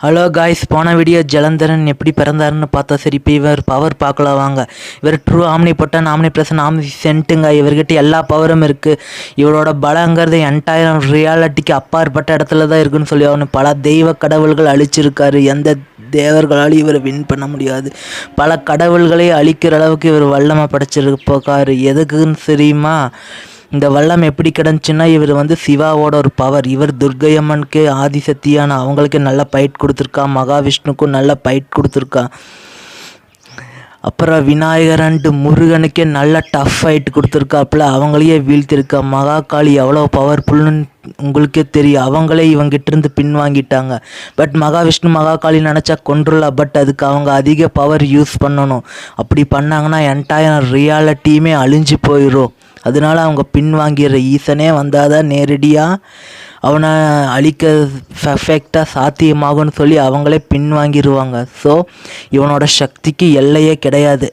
Hello guys, போன video Jalandharan எப்படி பிறந்தாருன்னு பார்த்தா. சரி, இப்போ இவர் பவர் பார்க்கலாம் வாங்க. இவர் true omnipotent, omni plus, omni சென்ட்டுங்க. இவர்கிட்ட எல்லா பவரும் இருக்குது. இவரோட பலங்கிறது என்டையர் ரியாலிட்டிக்கு அப்பாற்பட்ட இடத்துல தான் இருக்குன்னு சொல்லி அவனு பல தெய்வ கடவுள்கள் அழிச்சிருக்காரு. எந்த தேவர்களாலும் இவரை வின் பண்ண முடியாது. பல கடவுள்களை அழிக்கிற அளவுக்கு இவர் வல்லமை படைச்சிருப்பாரு. எதுக்குன்னு தெரியுமா? இந்த வல்லம் எப்படி கிடந்துச்சுன்னா, இவர் சிவாவோட ஒரு பவர். இவர் துர்க்கையம்மனுக்கு ஆதிசக்தியான அவங்களுக்கு நல்ல பைட் கொடுத்துருக்கா. மகாவிஷ்ணுக்கும் நல்ல பைட் கொடுத்துருக்கா. அப்புறம் விநாயகர் அண்டு முருகனுக்கே நல்ல டஃப் ஃபைட் கொடுத்துருக்காப்புல. அவங்களையே வீழ்த்திருக்கா. மகாகாளி எவ்வளோ பவர்ஃபுல்னு உங்களுக்கே தெரியும். அவங்களே இவங்கிட்டிருந்து பின்வாங்கிட்டாங்க. பட் மகாவிஷ்ணு மகாகாளி நினச்சா கொன்றுலாம். பட் அதுக்கு அவங்க அதிக பவர் யூஸ் பண்ணணும். அப்படி பண்ணாங்கன்னா என்டையர் ரியாலிட்டியுமே அழிஞ்சு போயிடும். அதனால அவங்க பின்வாங்கிற ஈசனே வந்தால் தான் நேரடியாக அவனை அழிக்க பர்ஃபெக்டாக சாத்தியமாகும்னு சொல்லி அவங்களே பின்வாங்கிடுவாங்க. ஸோ இவனோட சக்திக்கு எல்லையே கிடையாது.